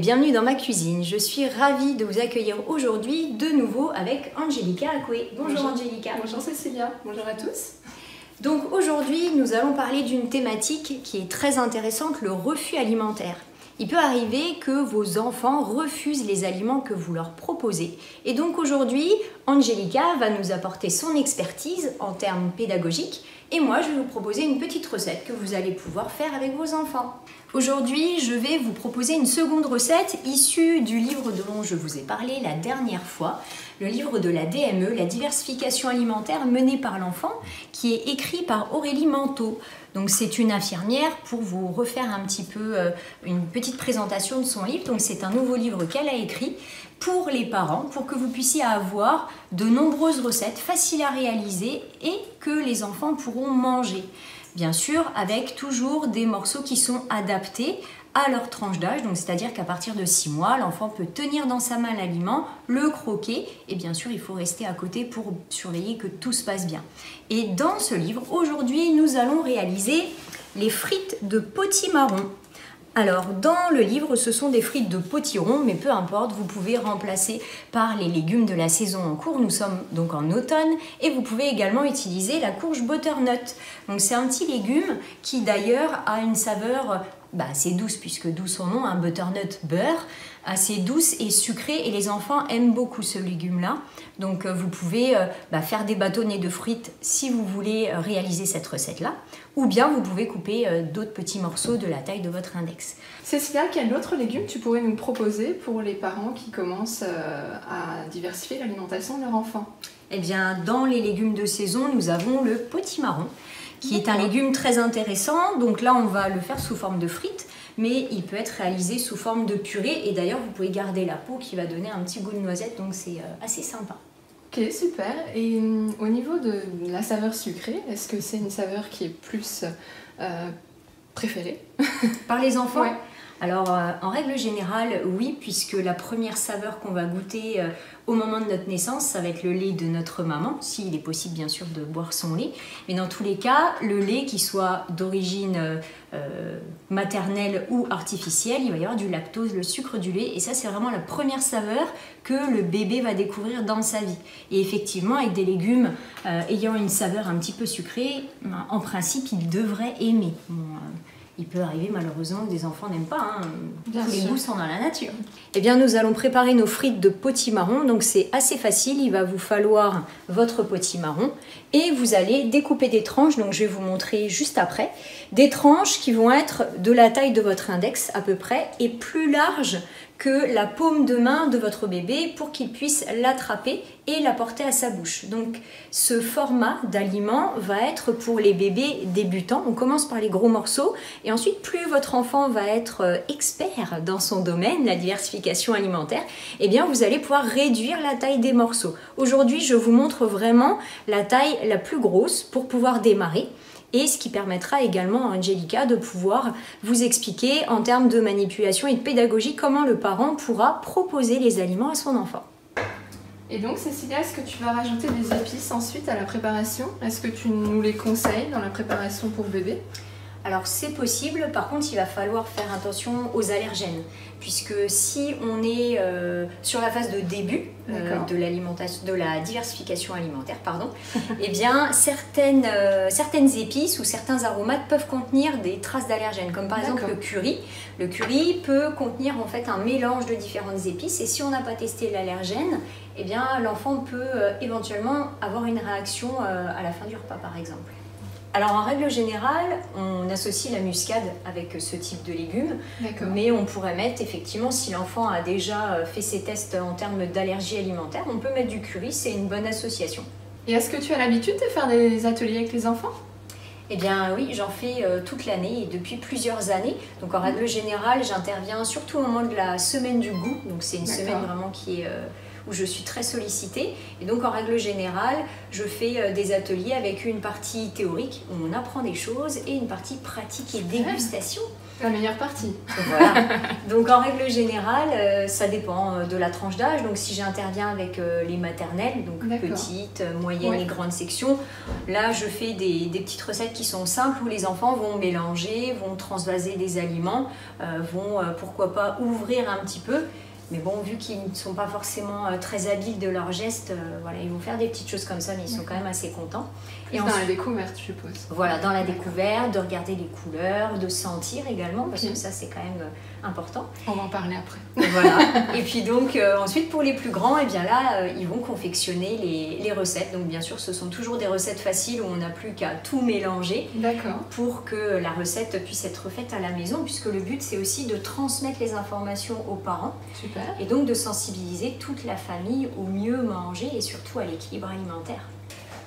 bienvenue dans ma cuisine. Je suis ravie de vous accueillir aujourd'hui de nouveau avec Angelica Acoué. Bonjour Angelica. Bonjour Cécilia, bonjour à tous. Donc aujourd'hui, nous allons parler d'une thématique qui est très intéressante, le refus alimentaire. Il peut arriver que vos enfants refusent les aliments que vous leur proposez. Et donc aujourd'hui, Angelica va nous apporter son expertise en termes pédagogiques et moi, je vais vous proposer une petite recette que vous allez pouvoir faire avec vos enfants. Aujourd'hui, je vais vous proposer une seconde recette issue du livre dont je vous ai parlé la dernière fois, le livre de la DME, la diversification alimentaire menée par l'enfant, qui est écrit par Aurélie Manteau. Donc c'est une infirmière pour vous refaire un petit peu une petite présentation de son livre. Donc c'est un nouveau livre qu'elle a écrit pour les parents, pour que vous puissiez avoir de nombreuses recettes faciles à réaliser et que les enfants pourront manger. Bien sûr, avec toujours des morceaux qui sont adaptés à leur tranche d'âge, donc c'est-à-dire qu'à partir de 6 mois, l'enfant peut tenir dans sa main l'aliment, le croquer, et bien sûr, il faut rester à côté pour surveiller que tout se passe bien. Et dans ce livre, aujourd'hui, nous allons réaliser les frites de potimarron. Alors, dans le livre, ce sont des frites de potiron, mais peu importe, vous pouvez remplacer par les légumes de la saison en cours. Nous sommes donc en automne et vous pouvez également utiliser la courge butternut. Donc, c'est un petit légume qui d'ailleurs a une saveur assez douce, puisque d'où son nom, un butternut beurre, assez douce et sucrée, et les enfants aiment beaucoup ce légume-là. Donc vous pouvez faire des bâtonnets de frites si vous voulez réaliser cette recette-là, ou bien vous pouvez couper d'autres petits morceaux de la taille de votre index. Cécilia, quel autre légume tu pourrais nous proposer pour les parents qui commencent à diversifier l'alimentation de leur enfant? Eh bien, dans les légumes de saison, nous avons le potimarron, qui est un légume très intéressant. Donc là, on va le faire sous forme de frites, mais il peut être réalisé sous forme de purée. Et d'ailleurs, vous pouvez garder la peau qui va donner un petit goût de noisette, donc c'est assez sympa. Ok, super. Et au niveau de la saveur sucrée, est-ce que c'est une saveur qui est plus préférée par les enfants? Ouais. Alors, en règle générale, oui, puisque la première saveur qu'on va goûter au moment de notre naissance, ça va être le lait de notre maman, s'il est possible bien sûr de boire son lait. Mais dans tous les cas, le lait qui soit d'origine maternelle ou artificielle, il va y avoir du lactose, le sucre du lait, et ça c'est vraiment la première saveur que le bébé va découvrir dans sa vie. Et effectivement, avec des légumes ayant une saveur un petit peu sucrée, en principe, il devrait aimer. Il peut arriver malheureusement que des enfants n'aiment pas, tous les goûts sont dans la nature. Eh bien, nous allons préparer nos frites de potimarron, donc c'est assez facile, il va vous falloir votre potimarron et vous allez découper des tranches, donc je vais vous montrer juste après, des tranches qui vont être de la taille de votre index à peu près et plus larges que la paume de main de votre bébé pour qu'il puisse l'attraper et la porter à sa bouche. Donc ce format d'aliment va être pour les bébés débutants. On commence par les gros morceaux et ensuite plus votre enfant va être expert dans son domaine, la diversification alimentaire, eh bien vous allez pouvoir réduire la taille des morceaux. Aujourd'hui, je vous montre vraiment la taille la plus grosse pour pouvoir démarrer. Et ce qui permettra également à Angelica de pouvoir vous expliquer en termes de manipulation et de pédagogie comment le parent pourra proposer les aliments à son enfant. Et donc Cécilia, est-ce que tu vas rajouter des épices ensuite à la préparation? Est-ce que tu nous les conseilles dans la préparation pour bébé? Alors c'est possible, par contre il va falloir faire attention aux allergènes, puisque si on est sur la phase de début de la diversification alimentaire, eh bien certaines épices ou certains aromates peuvent contenir des traces d'allergènes, comme par exemple le curry. Le curry peut contenir en fait un mélange de différentes épices et si on n'a pas testé l'allergène, eh bien l'enfant peut éventuellement avoir une réaction à la fin du repas par exemple. Alors en règle générale, on associe la muscade avec ce type de légumes, mais on pourrait mettre effectivement, si l'enfant a déjà fait ses tests en termes d'allergie alimentaire, on peut mettre du curry, c'est une bonne association. Et est-ce que tu as l'habitude de faire des ateliers avec les enfants? Eh bien oui, j'en fais toute l'année et depuis plusieurs années. Donc en règle générale, j'interviens surtout au moment de la semaine du goût, donc c'est une semaine vraiment qui est... où je suis très sollicitée et donc en règle générale je fais des ateliers avec une partie théorique où on apprend des choses et une partie pratique et dégustation. La meilleure partie. Voilà. Donc en règle générale, ça dépend de la tranche d'âge. Donc si j'interviens avec les maternelles, donc petites, moyennes et grandes sections, là je fais des petites recettes qui sont simples où les enfants vont mélanger, vont transvaser des aliments, vont pourquoi pas ouvrir un petit peu. Mais bon, vu qu'ils ne sont pas forcément très habiles de leurs gestes, voilà, ils vont faire des petites choses comme ça, mais ils sont quand même assez contents. Et dans la découverte, je suppose. Voilà, dans la découverte, de regarder les couleurs, de sentir également, parce que ça, c'est quand même important. On va en parler après. Voilà. Et puis donc, ensuite, pour les plus grands, eh bien là, ils vont confectionner les recettes. Donc, bien sûr, ce sont toujours des recettes faciles où on n'a plus qu'à tout mélanger pour que la recette puisse être faite à la maison, puisque le but, c'est aussi de transmettre les informations aux parents. Super. Et donc, de sensibiliser toute la famille au mieux manger et surtout à l'équilibre alimentaire.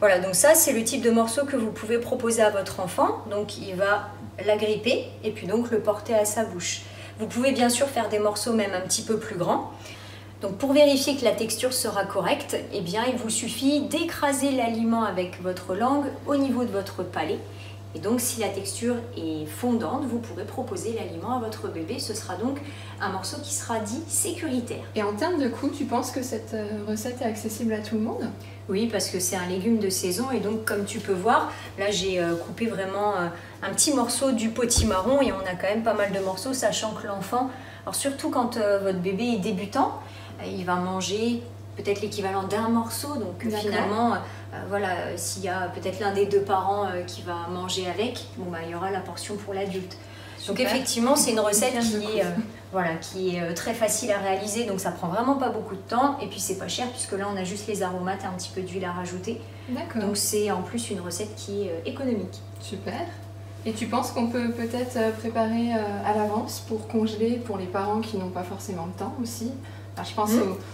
Voilà, donc ça, c'est le type de morceau que vous pouvez proposer à votre enfant. Donc, il va l'agripper et puis donc le porter à sa bouche. Vous pouvez bien sûr faire des morceaux même un petit peu plus grands. Donc pour vérifier que la texture sera correcte, eh bien il vous suffit d'écraser l'aliment avec votre langue au niveau de votre palais. Et donc si la texture est fondante, vous pourrez proposer l'aliment à votre bébé. Ce sera donc un morceau qui sera dit sécuritaire. Et en termes de coût, tu penses que cette recette est accessible à tout le monde? Oui, parce que c'est un légume de saison et donc comme tu peux voir, là j'ai coupé vraiment un petit morceau du potimarron et on a quand même pas mal de morceaux, sachant que l'enfant, alors surtout quand votre bébé est débutant, il va manger peut-être l'équivalent d'un morceau, donc finalement, voilà, s'il y a peut-être l'un des deux parents qui va manger avec, bon, bah, il y aura la portion pour l'adulte. Donc effectivement, c'est une recette qui est très facile à réaliser, donc ça prend vraiment pas beaucoup de temps et puis c'est pas cher puisque là on a juste les aromates et un petit peu d'huile à rajouter. Donc c'est en plus une recette qui est économique. Super. Et tu penses qu'on peut peut-être préparer à l'avance pour congeler pour les parents qui n'ont pas forcément le temps aussi? Enfin, je pense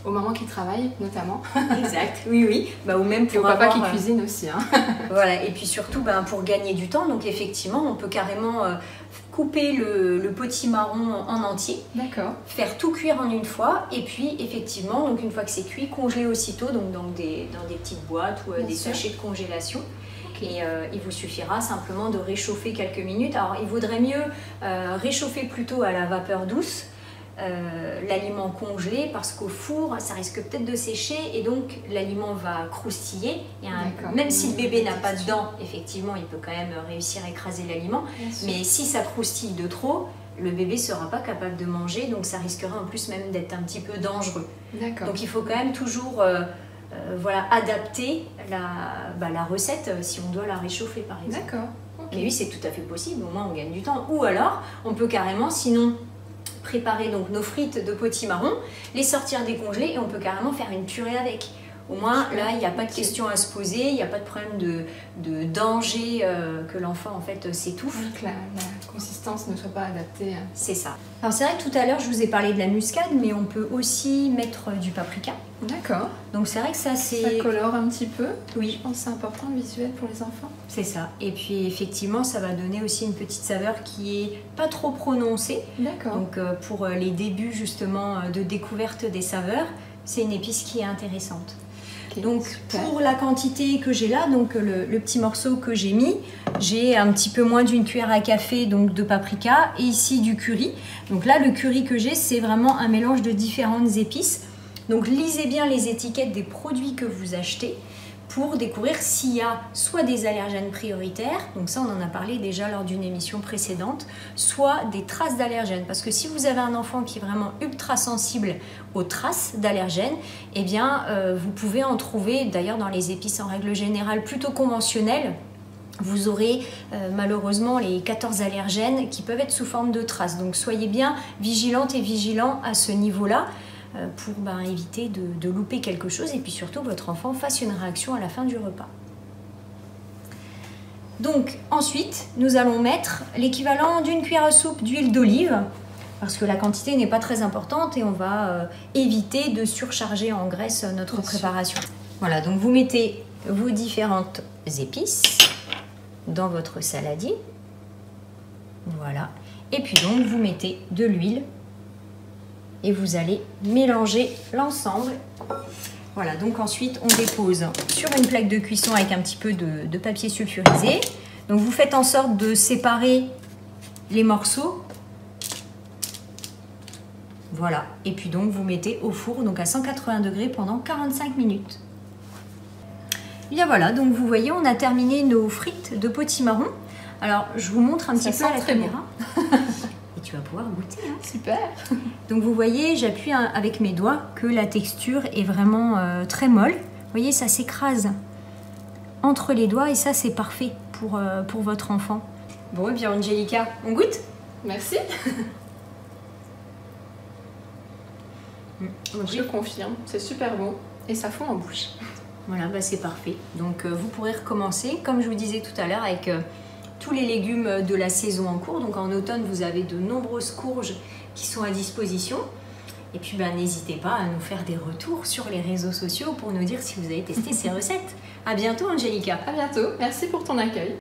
aux mamans qui travaillent notamment. Exact, oui. Bah, ou même pour et au papa qui cuisine aussi. Hein. Voilà, et puis surtout pour gagner du temps, donc effectivement on peut carrément couper le potimarron en entier, faire tout cuire en une fois, et puis effectivement, donc une fois que c'est cuit, congeler aussitôt donc dans des petites boîtes ou des sachets de congélation. Et il vous suffira simplement de réchauffer quelques minutes. Alors il vaudrait mieux réchauffer plutôt à la vapeur douce l'aliment congelé parce qu'au four ça risque peut-être de sécher et donc l'aliment va croustiller et même si le bébé n'a pas de dents, effectivement il peut quand même réussir à écraser l'aliment, mais si ça croustille de trop, le bébé ne sera pas capable de manger, donc ça risquera en plus même d'être un petit peu dangereux. Donc il faut quand même toujours adapter la recette si on doit la réchauffer par exemple. Mais oui, c'est tout à fait possible, au moins on gagne du temps. Ou alors on peut carrément sinon préparer donc nos frites de potimarron, les sortir décongelées et on peut carrément faire une purée avec. Au moins là il n'y a pas de question à se poser, il n'y a pas de problème de danger que l'enfant en fait s'étouffe. Que la consistance ne soit pas adaptée. C'est ça. Alors c'est vrai que tout à l'heure je vous ai parlé de la muscade, mais on peut aussi mettre du paprika. Donc c'est vrai que ça c'est... Ça colore un petit peu. Oui. Je pense que c'est important le visuel pour les enfants. C'est ça. Et puis effectivement ça va donner aussi une petite saveur qui est pas trop prononcée. Donc pour les débuts justement de découverte des saveurs, c'est une épice qui est intéressante. Donc pour la quantité que j'ai là, donc le petit morceau que j'ai mis, j'ai un petit peu moins d'une cuillère à café donc de paprika et ici du curry. Donc là le curry que j'ai, c'est vraiment un mélange de différentes épices. Donc lisez bien les étiquettes des produits que vous achetez pour découvrir s'il y a soit des allergènes prioritaires, donc ça on en a parlé déjà lors d'une émission précédente, soit des traces d'allergènes. Parce que si vous avez un enfant qui est vraiment ultra sensible aux traces d'allergènes, eh bien vous pouvez en trouver, d'ailleurs dans les épices en règle générale plutôt conventionnelles, vous aurez malheureusement les 14 allergènes qui peuvent être sous forme de traces. Donc soyez bien vigilantes et vigilants à ce niveau-là, pour éviter de louper quelque chose et puis surtout votre enfant fasse une réaction à la fin du repas. Donc ensuite nous allons mettre l'équivalent d'une cuillère à soupe d'huile d'olive parce que la quantité n'est pas très importante et on va éviter de surcharger en graisse notre préparation. Voilà, donc vous mettez vos différentes épices dans votre saladier. Voilà, et puis donc vous mettez de l'huile et vous allez mélanger l'ensemble. Voilà, donc ensuite on dépose sur une plaque de cuisson avec un petit peu de papier sulfurisé. Donc vous faites en sorte de séparer les morceaux Voilà, et puis donc vous mettez au four donc à 180 degrés pendant 45 minutes. Et bien voilà, donc vous voyez, on a terminé nos frites de potimarron. Alors je vous montre un petit peu à la caméra. Et tu vas pouvoir goûter. Hein. Super. Donc vous voyez, j'appuie avec mes doigts que la texture est vraiment très molle. Vous voyez, ça s'écrase entre les doigts et ça c'est parfait pour votre enfant. Bon, et bien Angelica, on goûte? Merci. Je confirme, c'est super bon et ça fond en bouche. Voilà, bah c'est parfait. Donc vous pourrez recommencer, comme je vous disais tout à l'heure, avec tous les légumes de la saison en cours. Donc en automne, vous avez de nombreuses courges qui sont à disposition. Et puis bah, n'hésitez pas à nous faire des retours sur les réseaux sociaux pour nous dire si vous avez testé ces recettes. À bientôt Angelica. À bientôt, merci pour ton accueil.